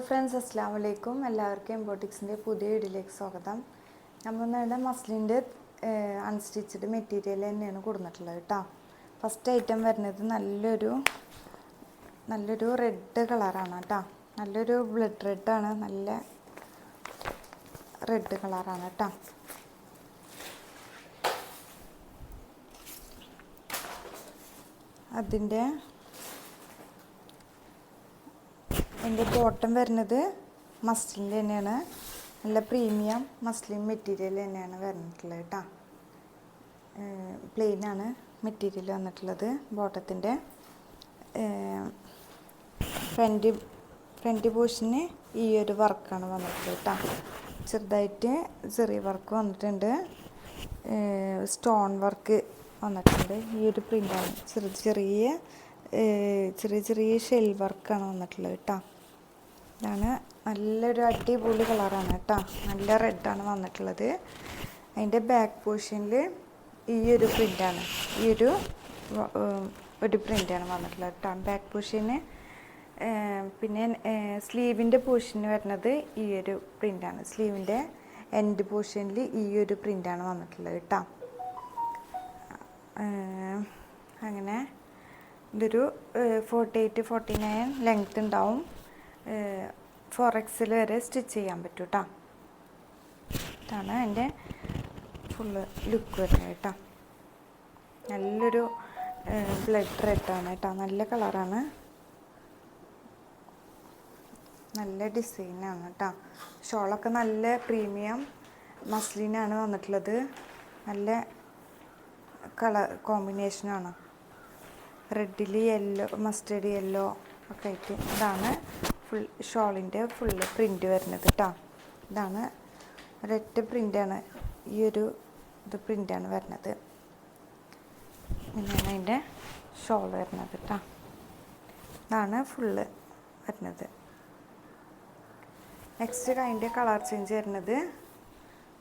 Friends, അസ്സലാമു അലൈക്കും. എല്ലാവർക്കും എംബോട്ടിക്സിൻ്റെ പുതിയ വീഡിയോയിലേക്ക് സ്വാഗതം. നമ്മൾ ഇവിടെ മസ്ലിൻ്റെ അൺസ്റ്റിച്ചഡ് മെറ്റീരിയൽ തന്നെയാണ് കൊടുത്തിട്ടുള്ളത് കേട്ടോ. ഫസ്റ്റ് ഐറ്റം വരുന്നത് നല്ലൊരു റെഡ് കളറാണ് കേട്ടോ. നല്ലൊരു ബ്ലഡ് റെഡാണ്, നല്ല റെഡ് കളറാണ് കേട്ടോ. അതിൻ്റെ ബോട്ടം വരുന്നത് മസ്ലിൻ്റെ തന്നെയാണ്. നല്ല പ്രീമിയം മസ്ലിൻ മെറ്റീരിയൽ തന്നെയാണ് വരുന്നിട്ടുള്ളത് കേട്ടോ. പ്ലെയിനാണ് മെറ്റീരിയൽ വന്നിട്ടുള്ളത്. ബോട്ടത്തിൻ്റെ ഫ്രണ്ട് പോർഷന് ഈ ഒരു വർക്കാണ് വന്നിട്ടുള്ളത് കേട്ടോ. ചെറുതായിട്ട് ചെറിയ വർക്ക് വന്നിട്ടുണ്ട്, സ്റ്റോൺ വർക്ക് വന്നിട്ടുണ്ട്. ഈ ഒരു പ്രിൻ്റാണ്, ചെറിയ ഷെൽ വർക്കാണ് വന്നിട്ടുള്ളത് കേട്ടോ. ഇതാണ് നല്ലൊരു അടിപൊളി കളറാണ് കേട്ടോ. നല്ല റെഡാണ് വന്നിട്ടുള്ളത്. അതിൻ്റെ ബാക്ക് പോർഷനിൽ ഈ ഒരു പ്രിൻ്റാണ്, ഒരു പ്രിൻ്റാണ് വന്നിട്ടുള്ളത് കേട്ടോ. ബാക്ക് പോർഷന് പിന്നെ സ്ലീവിൻ്റെ പോർഷന് വരുന്നത് ഈ ഒരു പ്രിൻ്റാണ്. സ്ലീവിൻ്റെ എൻഡ് പോർഷനിൽ ഈ ഒരു പ്രിൻ്റാണ് വന്നിട്ടുള്ളത് കേട്ടോ. അങ്ങനെ ഇതൊരു 48-49 ലെങ്ത് ഉണ്ടാവും. 4XL വരെ സ്റ്റിച്ച് ചെയ്യാൻ പറ്റും കേട്ടോ. ഇതാണ് എൻ്റെ ഫുള്ള് ലുക്ക് വരുന്നത് കേട്ടോ. നല്ലൊരു ബ്ലഡ് റെഡാണ് കേട്ടോ. നല്ല കളറാണ്, നല്ല ഡിസൈനാണ് കേട്ടോ. ഷോളൊക്കെ നല്ല പ്രീമിയം മസ്ലിനാണ് വന്നിട്ടുള്ളത്. നല്ല കളർ കോമ്പിനേഷനാണ്. റെഡിൽ യെല്ലോ, മസ്റ്റേർഡ് യെല്ലോ ഒക്കെ ആയിട്ട്. ഇതാണ് ഷോളിൻ്റെ ഫുള്ള് പ്രിൻ്റ് വരുന്നത് കേട്ടോ. ഇതാണ് ഒരൊറ്റ പ്രിൻ്റാണ്, ഈ ഒരു പ്രിൻ്റാണ് വരുന്നത്. ഇങ്ങനെയാണ് അതിൻ്റെ ഷോൾ വരുന്നത് കേട്ടോ. ഇതാണ് ഫുള്ള് വരുന്നത്. നെക്സ്റ്റ് അതിൻ്റെ കളർ ചേഞ്ച് വരുന്നത്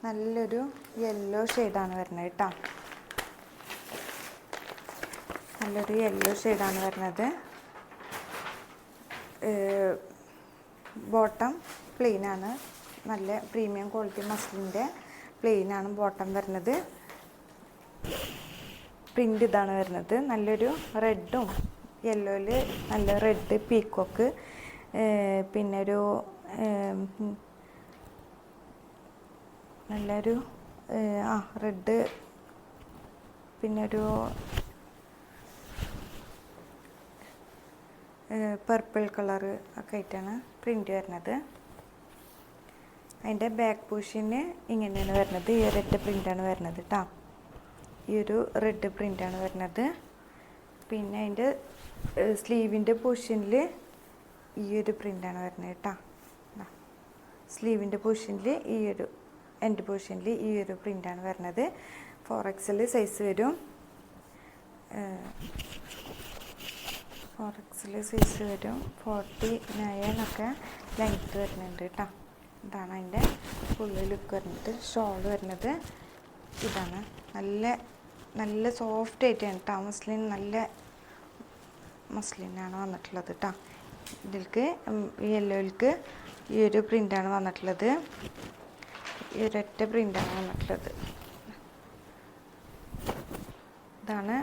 നല്ലൊരു യെല്ലോ ഷെയ്ഡാണ് വരുന്നത് കേട്ടോ. നല്ലൊരു യെല്ലോ ഷെയ്ഡാണ് വരുന്നത്. ബോട്ടം പ്ലെയിനാണ്, നല്ല പ്രീമിയം ക്വാളിറ്റി മസ്ലിൻ്റെ പ്ലെയിനാണ് ബോട്ടം വരുന്നത്. പ്രിൻ്റ് ഇതാണ് വരുന്നത്. നല്ലൊരു റെഡും യെല്ലോയിൽ നല്ല റെഡ് പീക്കോക്ക്, പിന്നെ ഒരു നല്ലൊരു റെഡ്, പിന്നെ ഒരു പർപ്പിൾ കളറ് ഒക്കെ ആയിട്ടാണ് പ്രിൻ്റ് വരുന്നത്. അതിൻ്റെ ബാക്ക് പോർഷന് ഇങ്ങനെയാണ് വരുന്നത്. ഈ ഒരൊറ്റ പ്രിൻ്റാണ് വരുന്നത് കേട്ടോ. ഈ ഒരു റെഡ് പ്രിൻ്റാണ് വരുന്നത്. പിന്നെ അതിൻ്റെ സ്ലീവിൻ്റെ പോർഷനിൽ ഈ ഒരു പ്രിൻ്റാണ് വരുന്നത് കേട്ടോ. സ്ലീവിൻ്റെ പോർഷനിൽ ഈ ഒരു എൻഡ് പോർഷനിൽ ഈ ഒരു പ്രിൻ്റാണ് വരുന്നത്. 4XL സൈസ് വരും. 4XL സൈസ് വരും. 49 ഒക്കെ ലെങ്ത്ത് വരുന്നുണ്ട് കേട്ടോ. ഇതാണ് അതിൻ്റെ ഫുള്ള് ലുക്ക് വരുന്നത്. ഷോൾ വരുന്നത് ഇതാണ്. നല്ല സോഫ്റ്റ് ആയിട്ടാണ് കേട്ടോ. മസ്ലിൻ നല്ല മസ്ലിനാണ് വന്നിട്ടുള്ളത് കേട്ടോ. ഇതിൽക്ക് യെല്ലോയിൽക്ക് ഈ ഒരു പ്രിൻ്റാണ് വന്നിട്ടുള്ളത്. ഈ ഒരൊറ്റ പ്രിൻ്റാണ് വന്നിട്ടുള്ളത്. ഇതാണ്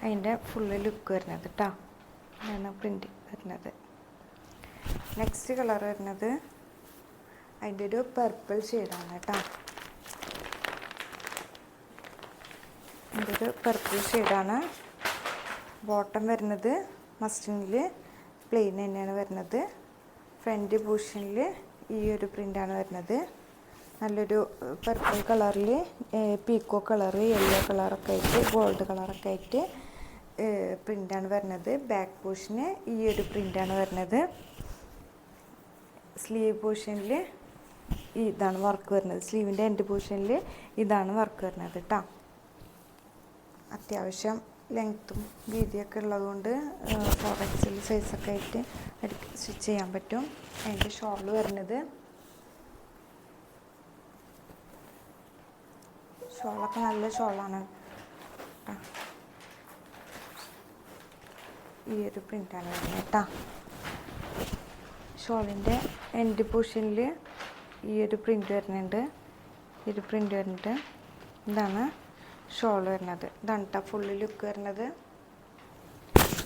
അതിൻ്റെ ഫുള്ള് ലുക്ക് വരുന്നത് കേട്ടോ. ഇതാണ് പ്രിൻ്റ് വരുന്നത്. നെക്സ്റ്റ് കളർ വരുന്നത് അതിൻ്റെ ഒരു പർപ്പിൾ ഷെയ്ഡാണ് കേട്ടോ. അതിൻ്റെ ഒരു പർപ്പിൾ ഷെയ്ഡാണ്. ബോട്ടം വരുന്നത് മസ്ലിനിൽ പ്ലെയിൻ തന്നെയാണ് വരുന്നത്. ഫ്രണ്ട് പോർഷനിൽ ഈ ഒരു പ്രിൻ്റാണ് വരുന്നത്. നല്ലൊരു പർപ്പിൾ കളറിൽ പീക്കോ കളറ്, യെല്ലോ കളറൊക്കെ ആയിട്ട്, ഗോൾഡ് കളറൊക്കെ ആയിട്ട് പ്രിൻ്റാണ് വരുന്നത്. ബാക്ക് പോർഷന് ഈ ഒരു പ്രിൻ്റാണ് വരുന്നത്. സ്ലീവ് പോർഷനിൽ ഇതാണ് വർക്ക് വരുന്നത്. സ്ലീവിൻ്റെ എൻഡ് പോർഷനിൽ ഇതാണ് വർക്ക് വരുന്നത് കേട്ടോ. അത്യാവശ്യം ലെങ്ത്തും വീതിയൊക്കെ ഉള്ളതുകൊണ്ട് 4XL സൈസൊക്കെ ആയിട്ട് സ്റ്റിച്ച് ചെയ്യാൻ പറ്റും. അതിൻ്റെ ഷോൾ വരുന്നത്, ഷോളൊക്കെ നല്ല ഷോളാണ് കേട്ടോ. ഈ ഒരു പ്രിൻ്റാണ് വരുന്നത് കേട്ടോ. ഷോളിൻ്റെ എൻഡ് പോർഷനിൽ ഈ ഒരു പ്രിൻ്റ് വരുന്നുണ്ട്. ഈ ഒരു പ്രിൻ്റ് വരുന്നുണ്ട്. ഇതാണ് ഷോൾ വരുന്നത്. ഇതാണ് കേട്ടോ ഫുള്ള് ലുക്ക് വരുന്നത്.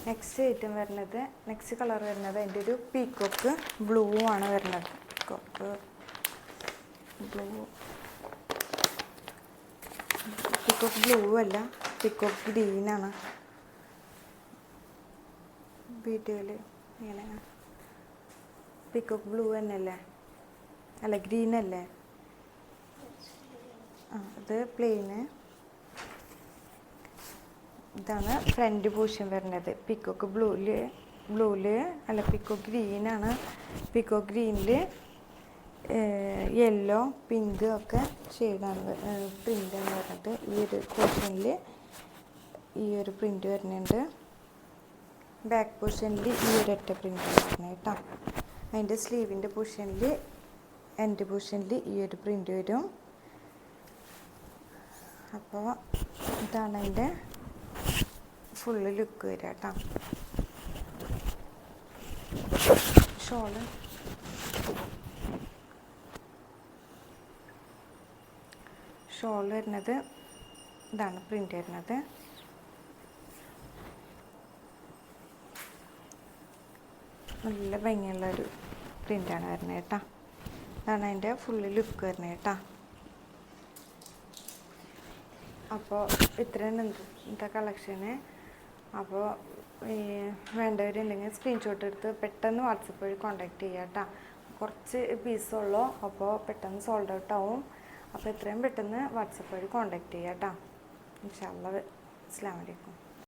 നെക്സ്റ്റ് ഐറ്റം വരുന്നത്, നെക്സ്റ്റ് കളർ വരുന്നത് അതിൻ്റെ ഒരു പീക്കോക്ക് ബ്ലൂ ആണ് വരുന്നത്. പീക്കോക്ക് ബ്ലൂ അല്ല, പീക്കോക്ക് ഗ്രീനാണ്. വീഡിയോയിൽ ഇങ്ങനെ പീക്കോക്ക് ബ്ലൂ തന്നെയല്ലേ, അല്ല ഗ്രീൻ അല്ലേ? ഇത് പ്ലെയിന്. ഇതാണ് ഫ്രണ്ട് പോർഷൻ വരുന്നത്. പീക്കോക്ക് ബ്ലൂവിൽ അല്ല, പീക്കോക്ക് ഗ്രീനാണ്. പീക്കോക്ക് ഗ്രീനിൽ യെല്ലോ പിങ്ക് ഒക്കെ ഷെയ്ഡാണ് പ്രിൻ്റാണ് വരുന്നത്. ഈ ഒരു പോർഷനിൽ ഈ ഒരു പ്രിൻ്റ് വരുന്നുണ്ട്. ബാക്ക് പോർഷനിൽ ഈ ഒരൊറ്റ പ്രിൻ്റ് വരുന്നത് കേട്ടോ. അതിൻ്റെ സ്ലീവിൻ്റെ പോർഷനിൽ എൻഡ് പോർഷനിൽ ഈ ഒരു പ്രിൻ്റ് വരും. അപ്പോൾ ഇതാണ് അതിൻ്റെ ഫുള്ള് ലുക്ക് വരിക കേട്ടോ. ഷോൾ വരുന്നത് ഇതാണ് പ്രിൻ്റ് വരുന്നത്. നല്ല ഭംഗിയുള്ളൊരു പ്രിൻ്റാണ് വരുന്നത് കേട്ടോ. ഇതാണ് അതിൻ്റെ ഫുള്ള് ലുക്ക് വരുന്നത് കേട്ടോ. അപ്പോൾ ഇത്രയാണ് ഇന്നത്തെ കളക്ഷന്. അപ്പോൾ വേണ്ടവരുണ്ടെങ്കിൽ സ്ക്രീൻഷോട്ട് എടുത്ത് പെട്ടെന്ന് വാട്സപ്പ് വഴി കോൺടാക്റ്റ് ചെയ്യുക കേട്ടോ. കുറച്ച് പീസുള്ളൂ, അപ്പോൾ പെട്ടെന്ന് സോൾഡ് ഔട്ട് ആവും. അപ്പോൾ എത്രയും പെട്ടെന്ന് വാട്സപ്പ് വഴി കോൺടാക്റ്റ് ചെയ്യുക കേട്ടോ. ഇൻഷാ അല്ലാഹ്. അസ്സലാമു അലൈക്കും.